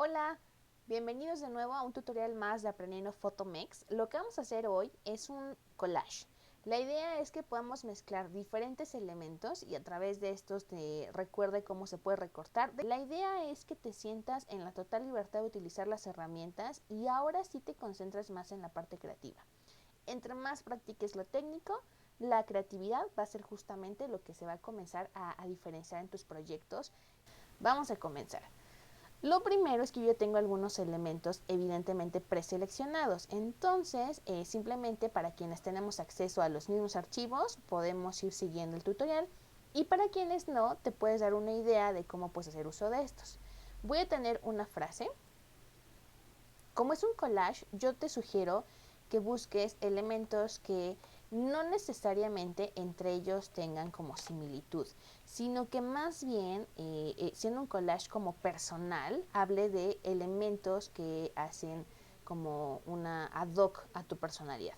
Hola, bienvenidos de nuevo a un tutorial más de Aprendiendo Photomex. Lo que vamos a hacer hoy es un collage. La idea es que podamos mezclar diferentes elementos y a través de estos te recuerde cómo se puede recortar. La idea es que te sientas en la total libertad de utilizar las herramientas y ahora sí te concentras más en la parte creativa. Entre más practiques lo técnico, la creatividad va a ser justamente lo que se va a comenzar a diferenciar en tus proyectos. Vamos a comenzar. Lo primero es que yo tengo algunos elementos evidentemente preseleccionados, entonces simplemente para quienes tenemos acceso a los mismos archivos podemos ir siguiendo el tutorial y para quienes no te puedes dar una idea de cómo puedes hacer uso de estos. Voy a tener una frase. Como es un collage, yo te sugiero que busques elementos que no necesariamente entre ellos tengan como similitud, sino que más bien, siendo un collage como personal, hable de elementos que hacen como una ad hoc a tu personalidad.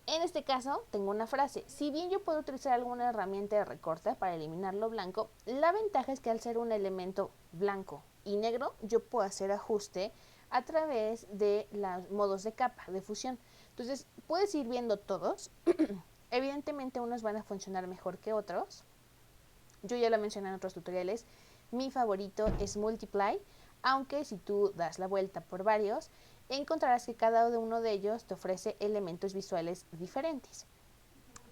En este caso, tengo una frase. Si bien yo puedo utilizar alguna herramienta de recorte para eliminar lo blanco, la ventaja es que al ser un elemento blanco y negro, yo puedo hacer ajuste a través de los modos de capa, de fusión. Entonces, puedes ir viendo todos. Evidentemente, unos van a funcionar mejor que otros. Yo ya lo mencioné en otros tutoriales. Mi favorito es Multiply, aunque si tú das la vuelta por varios, encontrarás que cada uno de ellos te ofrece elementos visuales diferentes.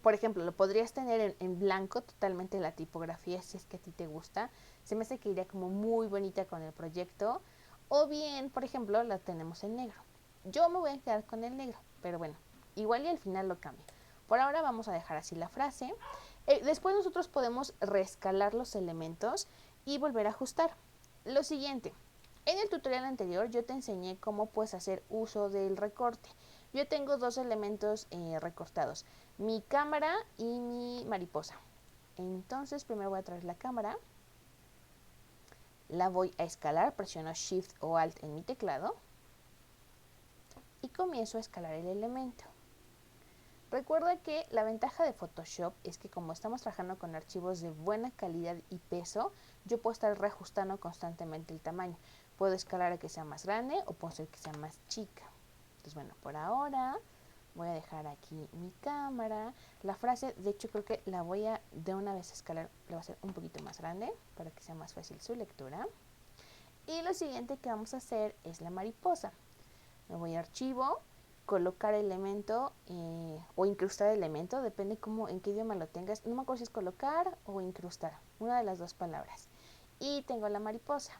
Por ejemplo, lo podrías tener en blanco totalmente la tipografía si es que a ti te gusta. Se me hace que iría como muy bonita con el proyecto. O bien, por ejemplo, la tenemos en negro. Yo me voy a quedar con el negro, pero bueno, igual y al final lo cambio. Por ahora vamos a dejar así la frase. Después nosotros podemos reescalar los elementos y volver a ajustar. Lo siguiente, en el tutorial anterior yo te enseñé cómo puedes hacer uso del recorte. Yo tengo dos elementos recortados, mi cámara y mi mariposa. Entonces primero voy a traer la cámara, la voy a escalar, presiono Shift o Alt en mi teclado y comienzo a escalar el elemento. Recuerda que la ventaja de Photoshop es que como estamos trabajando con archivos de buena calidad y peso, yo puedo estar reajustando constantemente el tamaño. Puedo escalar a que sea más grande o puedo hacer que sea más chica. Entonces, bueno, por ahora voy a dejar aquí mi cámara. La frase, de hecho, creo que la voy a de una vez escalar, la voy a hacer un poquito más grande para que sea más fácil su lectura. Y lo siguiente que vamos a hacer es la mariposa. Me voy a archivo, colocar elemento o incrustar elemento, depende cómo, en qué idioma lo tengas. No me acuerdo si es colocar o incrustar, una de las dos palabras. Y tengo la mariposa.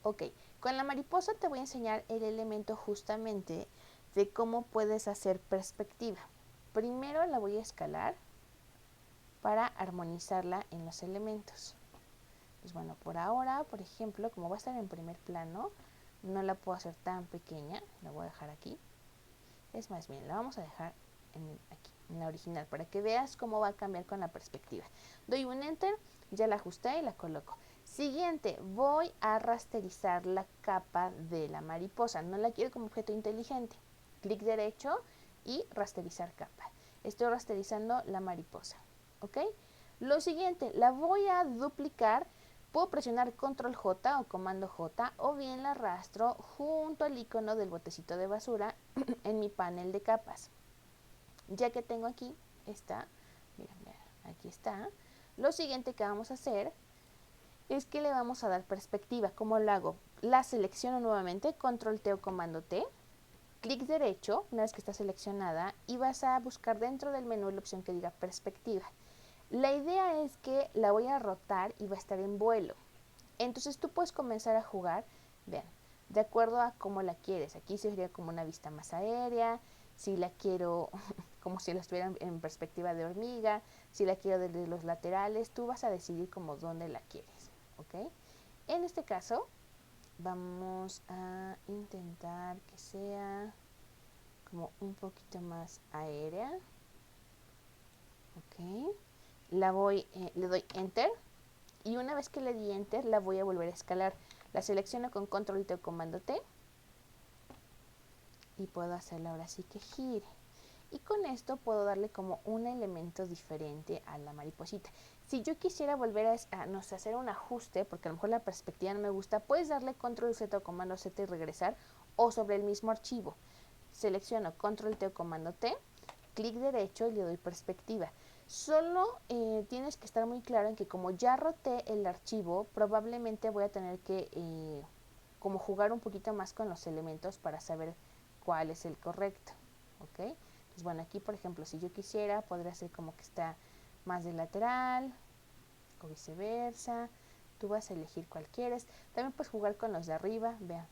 Ok, con la mariposa te voy a enseñar el elemento justamente de cómo puedes hacer perspectiva. Primero la voy a escalar para armonizarla en los elementos. Pues bueno, por ahora, por ejemplo, como va a estar en primer plano, no la puedo hacer tan pequeña, la voy a dejar aquí. Es más bien, la vamos a dejar aquí, en la original, para que veas cómo va a cambiar con la perspectiva. Doy un Enter, ya la ajusté y la coloco. Siguiente, voy a rasterizar la capa de la mariposa. No la quiero como objeto inteligente. Clic derecho y rasterizar capa. Estoy rasterizando la mariposa. ¿Ok? Lo siguiente, la voy a duplicar. Puedo presionar Control J o Comando J o bien la arrastro junto al icono del botecito de basura en mi panel de capas. Ya que tengo aquí, mira, aquí está. Lo siguiente que vamos a hacer es que le vamos a dar perspectiva. ¿Cómo lo hago? La selecciono nuevamente, Control T o Comando T, clic derecho, una vez que está seleccionada, y vas a buscar dentro del menú la opción que diga perspectiva. La idea es que la voy a rotar y va a estar en vuelo. Entonces tú puedes comenzar a jugar, vean, de acuerdo a cómo la quieres. Aquí sería como una vista más aérea, si la quiero como si la estuviera en perspectiva de hormiga, si la quiero desde los laterales, tú vas a decidir como dónde la quieres, ¿ok? En este caso, vamos a intentar que sea como un poquito más aérea, ¿ok? Le doy Enter y una vez que le di Enter la voy a volver a escalar. La selecciono con Control T o Comando T y puedo hacerla ahora sí que gire. Y con esto puedo darle como un elemento diferente a la mariposita. Si yo quisiera volver no sé, hacer un ajuste, porque a lo mejor la perspectiva no me gusta, puedes darle control Z o comando Z y regresar, o sobre el mismo archivo. Selecciono control T o comando T, clic derecho y le doy perspectiva. Solo tienes que estar muy claro en que como ya roté el archivo, probablemente voy a tener que como jugar un poquito más con los elementos para saber cuál es el correcto. ¿Ok? Entonces, bueno, aquí por ejemplo, si yo quisiera, podría ser como que está más de lateral o viceversa. Tú vas a elegir cuál quieres. También puedes jugar con los de arriba, vean.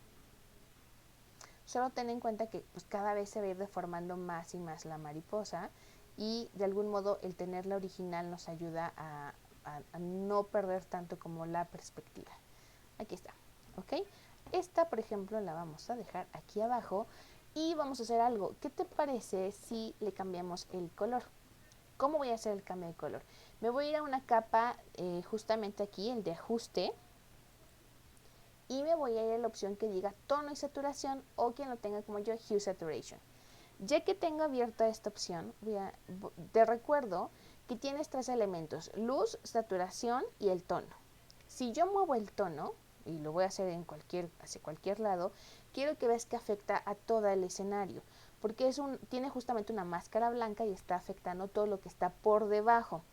Solo ten en cuenta que pues, cada vez se va a ir deformando más y más la mariposa y de algún modo el tener la original nos ayuda a no perder tanto como la perspectiva. Aquí está, ¿ok? Esta, por ejemplo, la vamos a dejar aquí abajo y vamos a hacer algo. ¿Qué te parece si le cambiamos el color? ¿Cómo voy a hacer el cambio de color? Me voy a ir a una capa justamente aquí, el de ajuste, y me voy a ir a la opción que diga tono y saturación o quien lo tenga como yo, Hue Saturation. Ya que tengo abierta esta opción, te recuerdo que tienes tres elementos, luz, saturación y el tono. Si yo muevo el tono, y lo voy a hacer hacia cualquier lado, quiero que veas que afecta a todo el escenario, porque tiene justamente una máscara blanca y está afectando todo lo que está por debajo.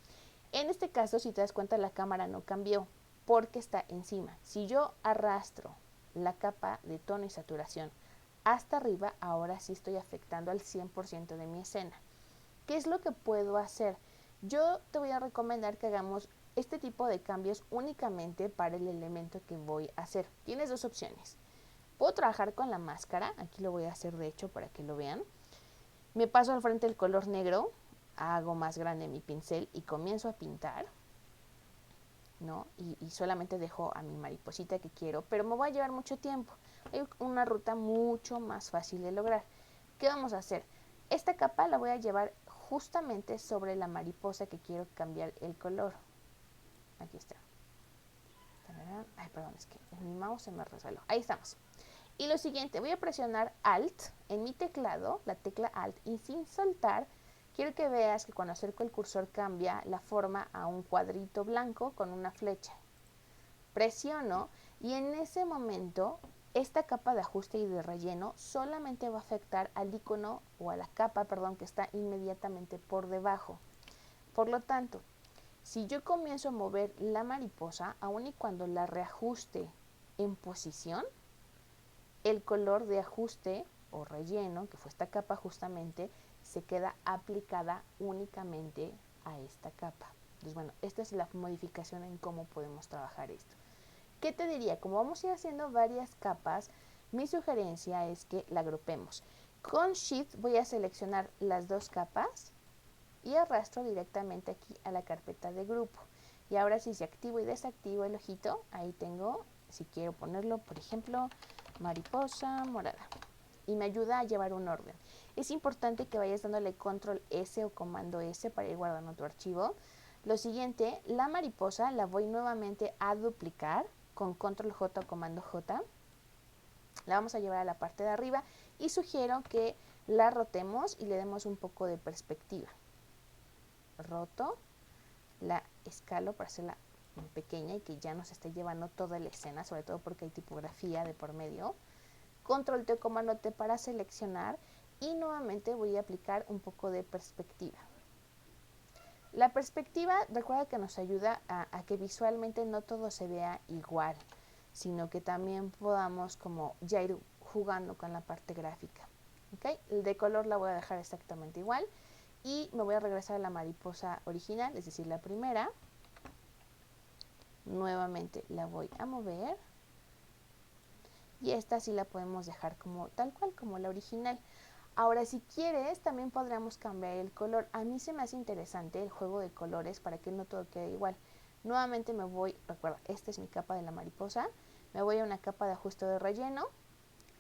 En este caso, si te das cuenta, la cámara no cambió porque está encima. Si yo arrastro la capa de tono y saturación hasta arriba, ahora sí estoy afectando al 100% de mi escena. ¿Qué es lo que puedo hacer? Yo te voy a recomendar que hagamos este tipo de cambios únicamente para el elemento que voy a hacer. Tienes dos opciones. Puedo trabajar con la máscara, aquí lo voy a hacer de hecho para que lo vean. Me paso al frente el color negro, hago más grande mi pincel y comienzo a pintar, ¿no? Y solamente dejo a mi mariposita que quiero, pero me va a llevar mucho tiempo. Hay una ruta mucho más fácil de lograr. ¿Qué vamos a hacer? Esta capa la voy a llevar justamente sobre la mariposa que quiero cambiar el color. Aquí está. Ay, perdón, es que en mi mouse se me resbaló. Ahí estamos. Y lo siguiente, voy a presionar Alt en mi teclado, la tecla Alt, y sin soltar, quiero que veas que cuando acerco el cursor cambia la forma a un cuadrito blanco con una flecha. Presiono y en ese momento esta capa de ajuste y de relleno solamente va a afectar al icono o a la capa, perdón, que está inmediatamente por debajo. Por lo tanto, si yo comienzo a mover la mariposa, aun y cuando la reajuste en posición, el color de ajuste o relleno, que fue esta capa justamente, se queda aplicada únicamente a esta capa. Entonces, bueno, esta es la modificación en cómo podemos trabajar esto. ¿Qué te diría? Como vamos a ir haciendo varias capas, mi sugerencia es que la agrupemos. Con Shift voy a seleccionar las dos capas y arrastro directamente aquí a la carpeta de grupo. Y ahora sí, si activo y desactivo el ojito, ahí tengo, si quiero ponerlo, por ejemplo, mariposa morada. Y me ayuda a llevar un orden. Es importante que vayas dándole control S o comando S para ir guardando tu archivo. Lo siguiente, la mariposa la voy nuevamente a duplicar con control J o comando J. La vamos a llevar a la parte de arriba y sugiero que la rotemos y le demos un poco de perspectiva. Roto, la escalo para hacerla pequeña y que ya nos esté llevando toda la escena, sobre todo porque hay tipografía de por medio. Control T o comando T para seleccionar y nuevamente voy a aplicar un poco de perspectiva. La perspectiva, recuerda que nos ayuda a que visualmente no todo se vea igual, sino que también podamos como ya ir jugando con la parte gráfica. ¿Okay? El de color la voy a dejar exactamente igual y me voy a regresar a la mariposa original, es decir, la primera. Nuevamente la voy a mover y esta sí la podemos dejar como tal cual, como la original. Ahora, si quieres, también podríamos cambiar el color. A mí se me hace interesante el juego de colores para que no todo quede igual. Nuevamente me voy, recuerda, esta es mi capa de la mariposa. Me voy a una capa de ajuste de relleno.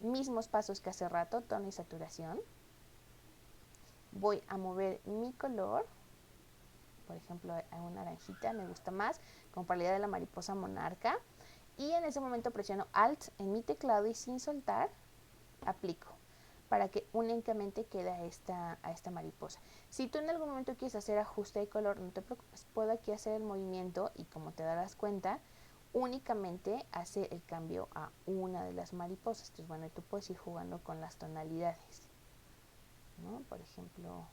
Mismos pasos que hace rato, tono y saturación. Voy a mover mi color. Por ejemplo, a un naranjita me gusta más, con paridad de la mariposa monarca. Y en ese momento presiono Alt en mi teclado y sin soltar, aplico. para que únicamente quede a esta mariposa. Si tú en algún momento quieres hacer ajuste de color, no te preocupes, puedo aquí hacer el movimiento y como te darás cuenta, únicamente hace el cambio a una de las mariposas. Entonces, bueno, tú puedes ir jugando con las tonalidades, ¿no? Por ejemplo,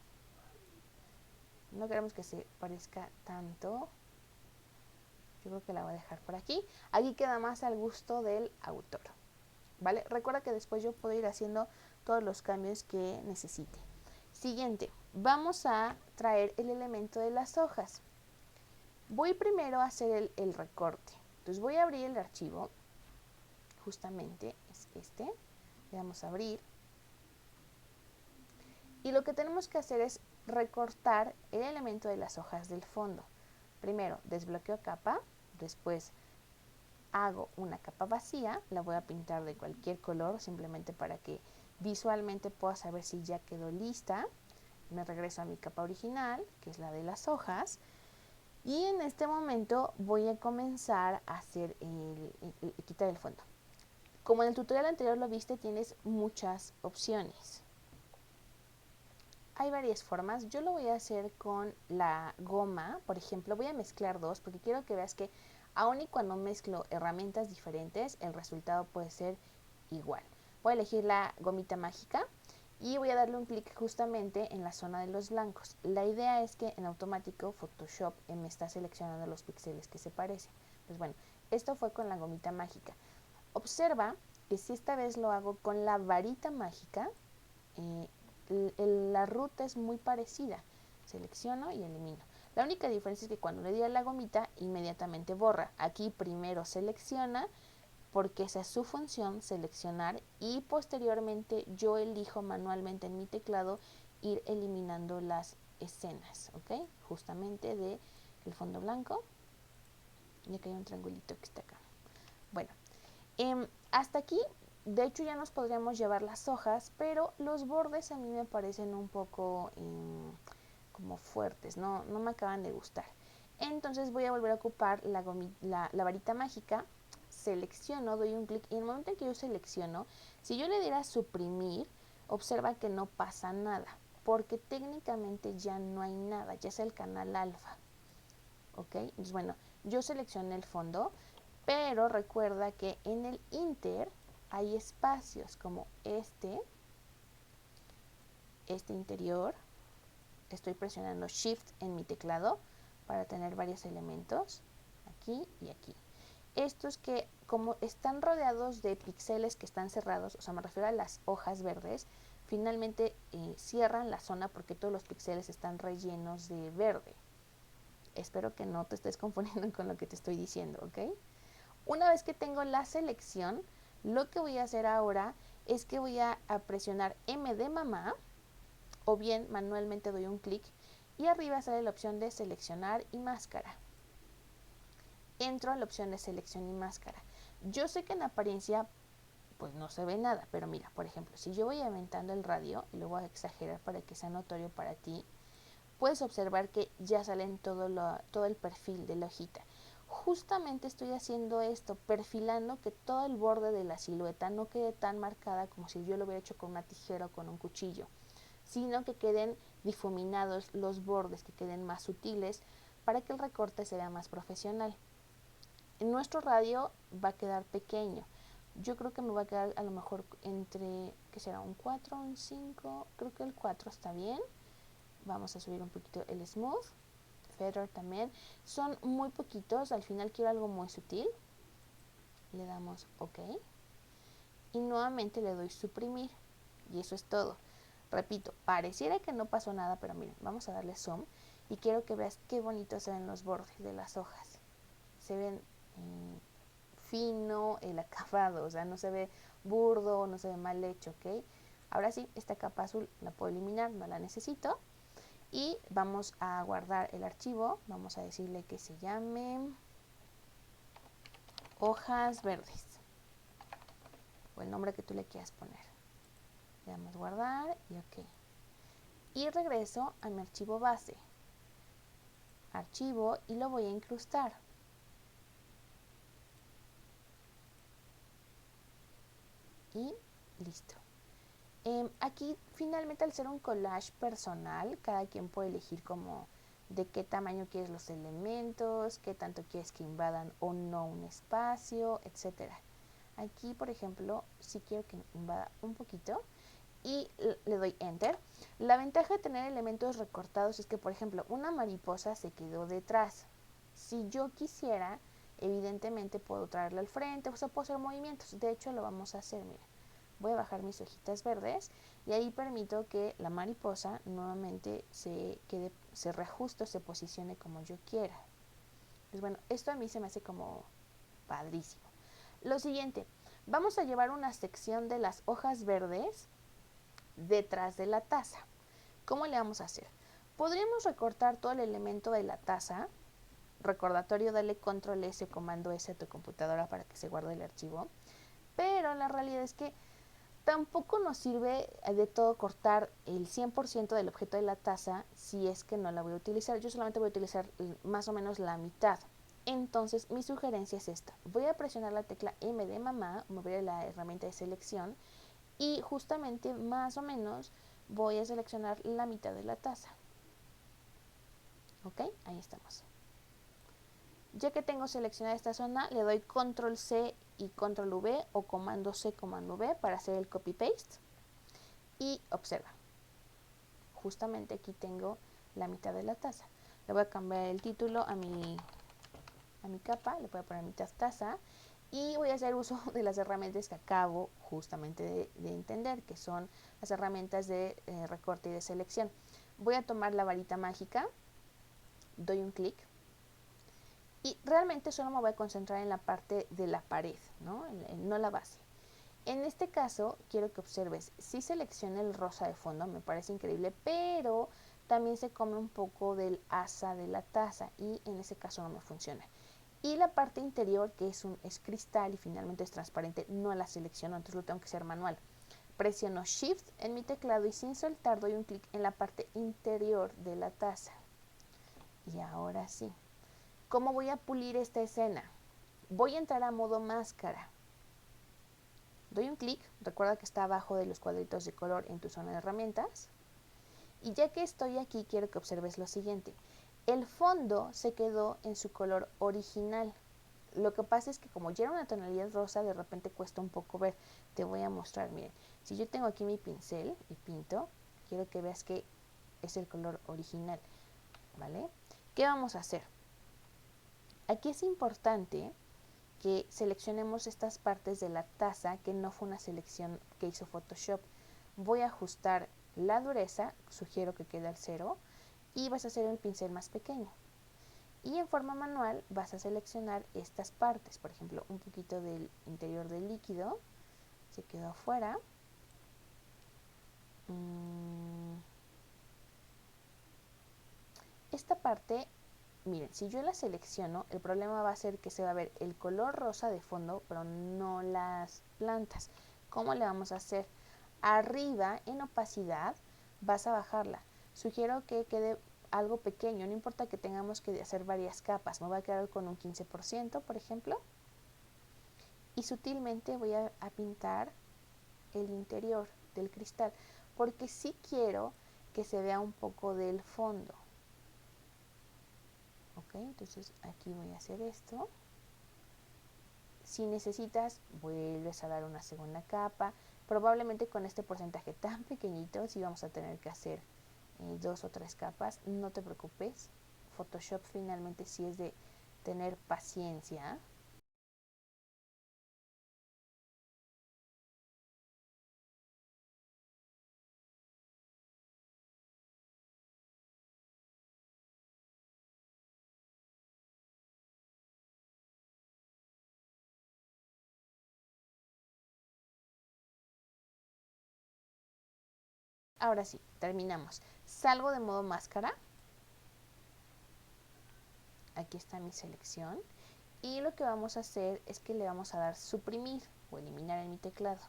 no queremos que se parezca tanto. Yo creo que la voy a dejar por aquí. Aquí queda más al gusto del autor, ¿vale? Recuerda que después yo puedo ir haciendo todos los cambios que necesite. Siguiente, vamos a traer el elemento de las hojas. Voy primero a hacer el recorte. Entonces voy a abrir el archivo, justamente es este. Le damos a abrir. Y lo que tenemos que hacer es recortar el elemento de las hojas del fondo. Primero desbloqueo capa, después hago una capa vacía, la voy a pintar de cualquier color, simplemente para que visualmente pueda saber si ya quedó lista. Me regreso a mi capa original, que es la de las hojas, y en este momento voy a comenzar a hacer quitar el fondo. Como en el tutorial anterior lo viste, tienes muchas opciones. Hay varias formas. Yo lo voy a hacer con la goma, por ejemplo. Voy a mezclar dos porque quiero que veas que aun y cuando mezclo herramientas diferentes, el resultado puede ser igual. Voy a elegir la gomita mágica y voy a darle un clic justamente en la zona de los blancos. La idea es que en automático Photoshop me está seleccionando los píxeles que se parecen. Pues bueno, esto fue con la gomita mágica. Observa que si esta vez lo hago con la varita mágica, la ruta es muy parecida. Selecciono y elimino. La única diferencia es que cuando le di a la gomita, inmediatamente borra. Aquí primero selecciona, porque esa es su función, seleccionar, y posteriormente yo elijo manualmente en mi teclado ir eliminando las escenas, ¿ok? Justamente de el fondo blanco. Y acá hay un triangulito que está acá. Bueno, hasta aquí, de hecho ya nos podríamos llevar las hojas, pero los bordes a mí me parecen un poco como fuertes, no me acaban de gustar. Entonces voy a volver a ocupar la varita mágica, selecciono, doy un clic y en el momento en que yo selecciono, si yo le diera a suprimir, observa que no pasa nada, porque técnicamente ya no hay nada, ya es el canal alfa. ¿Ok? Entonces, bueno, yo seleccioné el fondo, pero recuerda que en el Inter hay espacios como este interior. Estoy presionando Shift en mi teclado para tener varios elementos, aquí y aquí. Estos que como están rodeados de píxeles que están cerrados, o sea, me refiero a las hojas verdes, finalmente cierran la zona porque todos los píxeles están rellenos de verde. Espero que no te estés confundiendo con lo que te estoy diciendo, ¿ok? Una vez que tengo la selección, lo que voy a hacer ahora es que voy a presionar M de mamá, o bien manualmente doy un clic y arriba sale la opción de seleccionar y máscara. Entro a la opción de selección y máscara. Yo sé que en apariencia pues no se ve nada, pero mira, por ejemplo, si yo voy aumentando el radio, y lo voy a exagerar para que sea notorio para ti, puedes observar que ya salen todo el perfil de la hojita. Justamente estoy haciendo esto, perfilando que todo el borde de la silueta no quede tan marcada como si yo lo hubiera hecho con una tijera o con un cuchillo, sino que queden difuminados los bordes, que queden más sutiles para que el recorte se vea más profesional. En nuestro radio va a quedar pequeño. Yo creo que me va a quedar a lo mejor entre, ¿qué será? Un 4, un 5, creo que el 4 está bien. Vamos a subir un poquito el smooth, feather también. Son muy poquitos, al final quiero algo muy sutil. Le damos OK. Y nuevamente le doy suprimir. Y eso es todo. Repito, pareciera que no pasó nada, pero miren, vamos a darle zoom. Y quiero que veas qué bonitos se ven los bordes de las hojas. Se ven fino el acabado, o sea, no se ve burdo, no se ve mal hecho, ¿ok? Ahora sí, esta capa azul la puedo eliminar, no la necesito. Y vamos a guardar el archivo, vamos a decirle que se llame hojas verdes, o el nombre que tú le quieras poner. Le damos guardar y OK. Y regreso a mi archivo base, archivo, y lo voy a incrustar. Y listo. Aquí finalmente al ser un collage personal, cada quien puede elegir como de qué tamaño quieres los elementos, qué tanto quieres que invadan o no un espacio, etcétera. Aquí, por ejemplo, si quiero que invada un poquito y le doy enter. La ventaja de tener elementos recortados es que, por ejemplo, una mariposa se quedó detrás. Si yo quisiera, evidentemente puedo traerla al frente, o sea, puedo hacer movimientos. De hecho, lo vamos a hacer, mira. Voy a bajar mis hojitas verdes y ahí permito que la mariposa nuevamente se reajuste o se posicione como yo quiera. Pues bueno, esto a mí se me hace como padrísimo. Lo siguiente, vamos a llevar una sección de las hojas verdes detrás de la taza. ¿Cómo le vamos a hacer? Podríamos recortar todo el elemento de la taza. Recordatorio, dale control S o comando S a tu computadora para que se guarde el archivo. Pero la realidad es que tampoco nos sirve de todo cortar el 100% del objeto de la taza si es que no la voy a utilizar. Yo solamente voy a utilizar más o menos la mitad. Entonces mi sugerencia es esta. Voy a presionar la tecla M de mamá, mover a la herramienta de selección y justamente más o menos voy a seleccionar la mitad de la taza. Ok, ahí estamos. Ya que tengo seleccionada esta zona, le doy control C y control V o comando C, comando V para hacer el copy paste. Y observa, justamente aquí tengo la mitad de la taza. Le voy a cambiar el título a mi capa, le voy a poner mitad taza y voy a hacer uso de las herramientas que acabo justamente de entender, que son las herramientas de recorte y de selección. Voy a tomar la varita mágica, doy un clic y realmente solo me voy a concentrar en la parte de la pared, no la base. En este caso, quiero que observes, sí seleccioné el rosa de fondo, me parece increíble, pero también se come un poco del asa de la taza y en ese caso no me funciona. Y la parte interior, que es cristal y finalmente es transparente, no la selecciono, entonces lo tengo que hacer manual. Presiono Shift en mi teclado y sin soltar doy un clic en la parte interior de la taza. Y ahora sí. ¿Cómo voy a pulir esta escena? Voy a entrar a modo máscara. Doy un clic, recuerda que está abajo de los cuadritos de color en tu zona de herramientas. Y ya que estoy aquí, quiero que observes lo siguiente. El fondo se quedó en su color original. Lo que pasa es que como ya era una tonalidad rosa, de repente cuesta un poco ver. Te voy a mostrar, miren. Si yo tengo aquí mi pincel y pinto, quiero que veas que es el color original, ¿vale? ¿Qué vamos a hacer? Aquí es importante que seleccionemos estas partes de la taza que no fue una selección que hizo Photoshop. Voy a ajustar la dureza, sugiero que quede al 0 y vas a hacer el pincel más pequeño. Y en forma manual vas a seleccionar estas partes, por ejemplo, un poquito del interior del líquido, se quedó afuera. Esta parte, miren, si yo la selecciono, el problema va a ser que se va a ver el color rosa de fondo, pero no las plantas. ¿Cómo le vamos a hacer? Arriba, en opacidad, vas a bajarla. Sugiero que quede algo pequeño, no importa que tengamos que hacer varias capas. Me voy a quedar con un 15%, por ejemplo. Y sutilmente voy a pintar el interior del cristal, porque sí quiero que se vea un poco del fondo. Ok, entonces aquí voy a hacer esto. Si necesitas, vuelves a dar una segunda capa. Probablemente con este porcentaje tan pequeñito, si vamos a tener que hacer 2 o 3 capas, no te preocupes. Photoshop finalmente sí es de tener paciencia. Ahora sí, terminamos. Salgo de modo máscara. Aquí está mi selección. Y lo que vamos a hacer es que le vamos a dar suprimir o eliminar en mi teclado.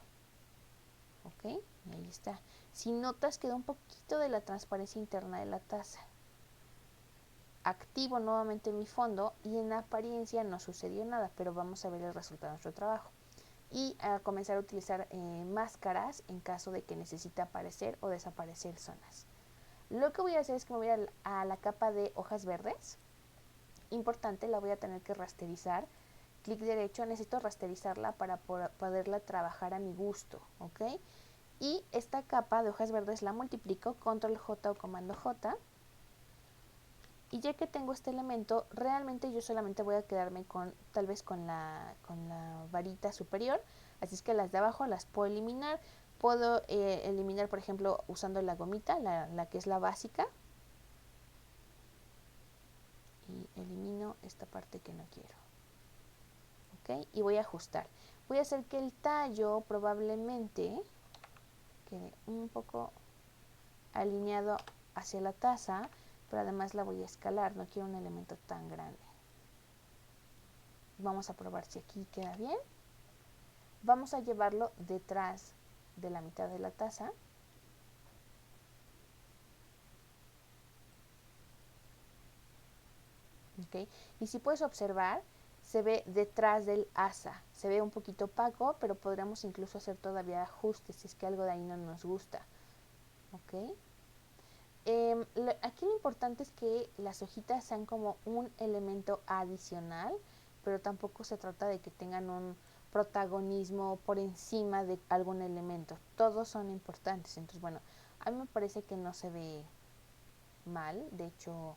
Ok, y ahí está. Si notas, quedó un poquito de la transparencia interna de la taza. Activo nuevamente mi fondo y en apariencia no sucedió nada, pero vamos a ver el resultado de nuestro trabajo. y a comenzar a utilizar máscaras en caso de que necesite aparecer o desaparecer zonas. Lo que voy a hacer es que me voy a la capa de hojas verdes. Importante, la voy a tener que rasterizar. Clic derecho, necesito rasterizarla para poderla trabajar a mi gusto, ¿ok? Y esta capa de hojas verdes la multiplico, control J o comando J. Y ya que tengo este elemento, realmente yo solamente voy a quedarme tal vez con la varita superior. Así es que las de abajo las puedo eliminar. Puedo eliminar, por ejemplo, usando la gomita, la que es la básica. Y elimino esta parte que no quiero. ¿Ok? Y voy a ajustar. Voy a hacer que el tallo probablemente quede un poco alineado hacia la taza, pero además la voy a escalar, no quiero un elemento tan grande. Vamos a probar si aquí queda bien. Vamos a llevarlo detrás de la mitad de la taza. ¿Okay? Y si puedes observar, se ve detrás del asa. Se ve un poquito opaco, pero podríamos incluso hacer todavía ajustes si es que algo de ahí no nos gusta. ¿Ok? Aquí lo importante es que las hojitas sean como un elemento adicional, pero tampoco se trata de que tengan un protagonismo por encima de algún elemento. Todos son importantes. Entonces, bueno, a mí me parece que no se ve mal, de hecho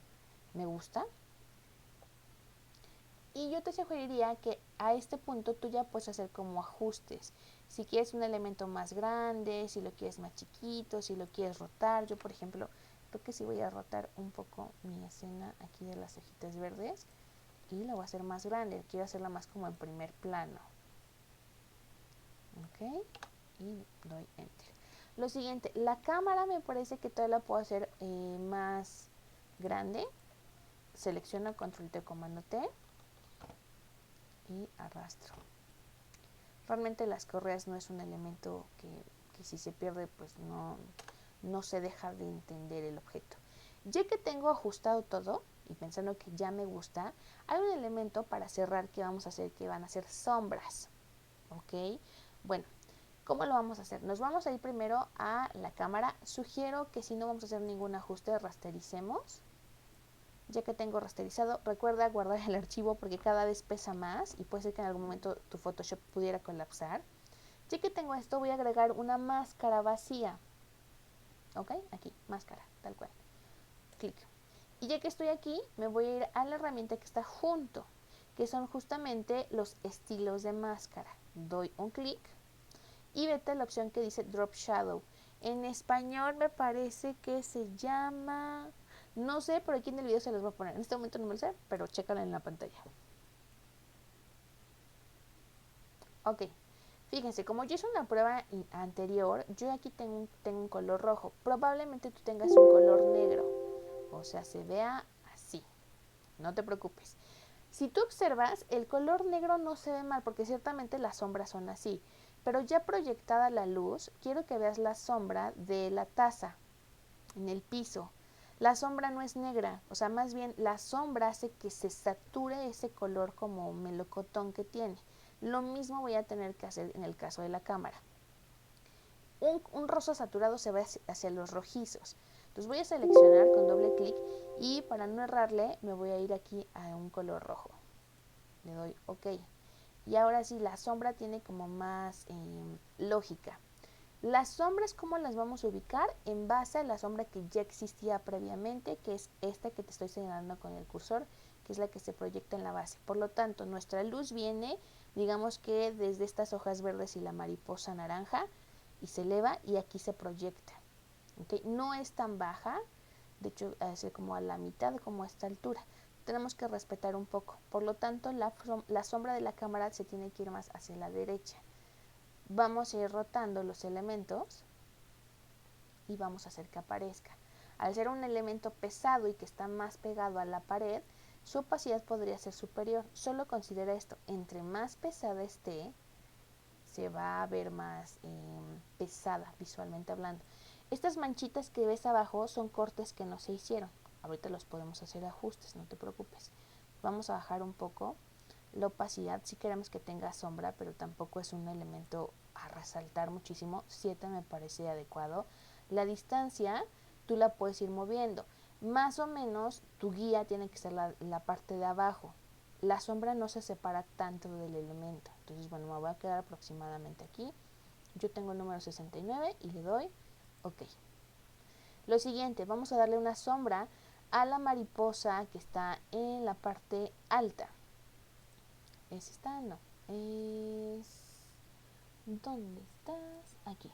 me gusta. Y yo te sugeriría que a este punto tú ya puedes hacer como ajustes. Si quieres un elemento más grande, si lo quieres más chiquito, si lo quieres rotar. Yo, por ejemplo, creo que sí voy a rotar un poco mi escena aquí de las hojitas verdes y la voy a hacer más grande. Quiero hacerla más como en primer plano. Ok, y doy enter. Lo siguiente, la cámara me parece que todavía la puedo hacer más grande. Selecciono control T, comando T y arrastro. Realmente las correas no es un elemento que si se pierde pues no se deja de entender el objeto. Ya que tengo ajustado todo y pensando que ya me gusta, hay un elemento para cerrar que vamos a hacer que van a ser sombras. ¿Ok? Bueno, ¿cómo lo vamos a hacer? Nos vamos a ir primero a la cámara. Sugiero que si no vamos a hacer ningún ajuste, rastericemos. Ya que tengo rasterizado, recuerda guardar el archivo porque cada vez pesa más y puede ser que en algún momento tu Photoshop pudiera colapsar. Ya que tengo esto, voy a agregar una máscara vacía. ¿Ok? Aquí, máscara, tal cual. Clic. Y ya que estoy aquí, me voy a ir a la herramienta que está junto, que son justamente los estilos de máscara. Doy un clic y vete a la opción que dice Drop Shadow. En español me parece que se llama... No sé, pero aquí en el video se los voy a poner. En este momento no me lo sé, pero chécalo en la pantalla. Ok, fíjense, como yo hice una prueba anterior, yo aquí tengo un color rojo. Probablemente tú tengas un color negro. O sea, se vea así. No te preocupes. Si tú observas, el color negro no se ve mal porque ciertamente las sombras son así. Pero ya proyectada la luz, quiero que veas la sombra de la taza en el piso. La sombra no es negra, o sea, más bien la sombra hace que se sature ese color como melocotón que tiene. Lo mismo voy a tener que hacer en el caso de la cámara. Un rosa saturado se va hacia los rojizos. Entonces voy a seleccionar con doble clic y para no errarle me voy a ir aquí a un color rojo. Le doy OK. Y ahora sí, la sombra tiene como más lógica. Las sombras, ¿cómo las vamos a ubicar? En base a la sombra que ya existía previamente, que es esta que te estoy señalando con el cursor, que es la que se proyecta en la base. Por lo tanto, nuestra luz viene, digamos que desde estas hojas verdes y la mariposa naranja, y se eleva y aquí se proyecta. ¿Okay? No es tan baja, de hecho, es como a la mitad, como a esta altura. Tenemos que respetar un poco. Por lo tanto, la sombra de la cámara se tiene que ir más hacia la derecha. Vamos a ir rotando los elementos y vamos a hacer que aparezca. Al ser un elemento pesado y que está más pegado a la pared, su opacidad podría ser superior. Solo considera esto, entre más pesada esté, se va a ver más pesada visualmente hablando. Estas manchitas que ves abajo son cortes que no se hicieron. Ahorita los podemos hacer ajustes, no te preocupes. Vamos a bajar un poco La opacidad sí queremos que tenga sombra, pero tampoco es un elemento a resaltar muchísimo. 7 me parece adecuado. La distancia tú la puedes ir moviendo. Más o menos tu guía tiene que ser la parte de abajo. La sombra no se separa tanto del elemento. Entonces, bueno, me voy a quedar aproximadamente aquí. Yo tengo el número 69 y le doy OK. Lo siguiente, vamos a darle una sombra a la mariposa que está en la parte alta. ¿Es esta? No. Es... ¿Dónde estás? Aquí.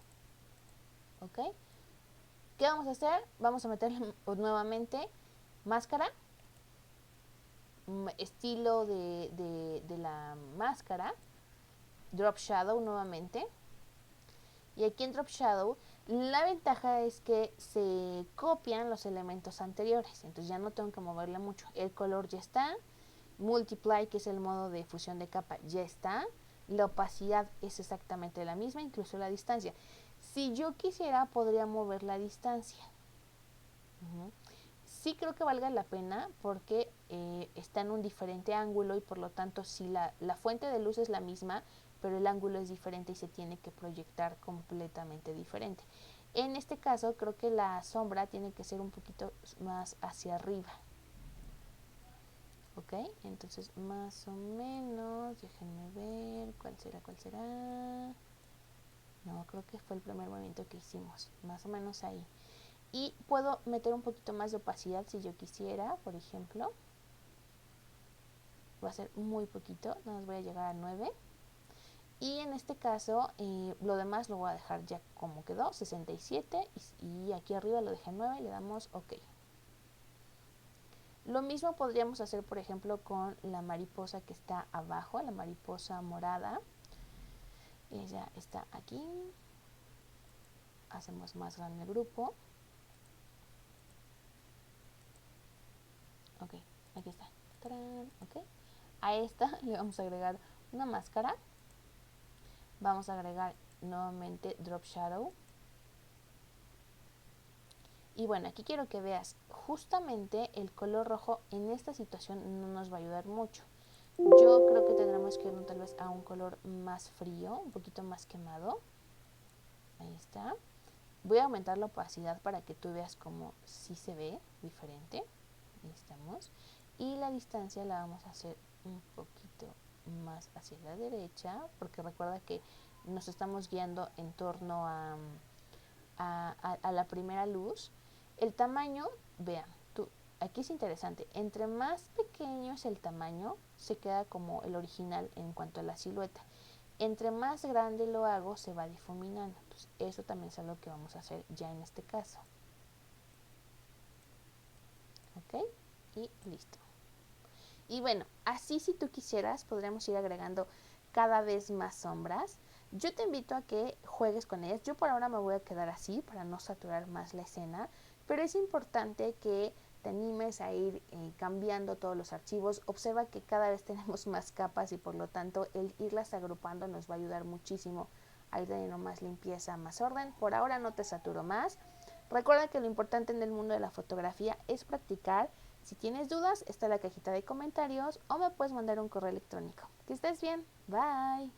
¿Ok? ¿Qué vamos a hacer? Vamos a meterle nuevamente máscara, estilo de la máscara, drop shadow nuevamente. Y aquí en drop shadow la ventaja es que se copian los elementos anteriores, entonces ya no tengo que moverle mucho. El color ya está, multiply, que es el modo de fusión de capa, ya está. La opacidad es exactamente la misma, incluso la distancia. Si yo quisiera, podría mover la distancia. Sí creo que valga la pena porque está en un diferente ángulo y por lo tanto si la fuente de luz es la misma, pero el ángulo es diferente y se tiene que proyectar completamente diferente. En este caso creo que la sombra tiene que ser un poquito más hacia arriba. Ok, entonces más o menos, déjenme ver, ¿cuál será? No, creo que fue el primer movimiento que hicimos, más o menos ahí. Y puedo meter un poquito más de opacidad si yo quisiera, por ejemplo. Va a ser muy poquito, nada más voy a llegar a 9. Y en este caso, lo demás lo voy a dejar ya como quedó, 67. Y aquí arriba lo dejé 9 y le damos OK. Lo mismo podríamos hacer, por ejemplo, con la mariposa que está abajo, la mariposa morada. Ella está aquí. Hacemos más grande el grupo. Ok, aquí está. ¡Tarán! Ok. A esta le vamos a agregar una máscara. Vamos a agregar nuevamente drop shadow. Y bueno, aquí quiero que veas, justamente el color rojo en esta situación no nos va a ayudar mucho. Yo creo que tendremos que irnos tal vez a un color más frío, un poquito más quemado. Ahí está. Voy a aumentar la opacidad para que tú veas cómo sí se ve diferente. Ahí estamos. Y la distancia la vamos a hacer un poquito más hacia la derecha, porque recuerda que nos estamos guiando en torno a la primera luz. El tamaño, vean, aquí es interesante, entre más pequeño es el tamaño, se queda como el original en cuanto a la silueta. Entre más grande lo hago, se va difuminando. Entonces, eso también es algo que vamos a hacer ya en este caso. ¿Ok? Y listo. Y bueno, así si tú quisieras, podríamos ir agregando cada vez más sombras. Yo te invito a que juegues con ellas. Yo por ahora me voy a quedar así para no saturar más la escena, pero es importante que te animes a ir cambiando todos los archivos. Observa que cada vez tenemos más capas y por lo tanto el irlas agrupando nos va a ayudar muchísimo a ir teniendo más limpieza, más orden. Por ahora no te saturo más. Recuerda que lo importante en el mundo de la fotografía es practicar. Si tienes dudas, está la cajita de comentarios o me puedes mandar un correo electrónico. Que estés bien. Bye.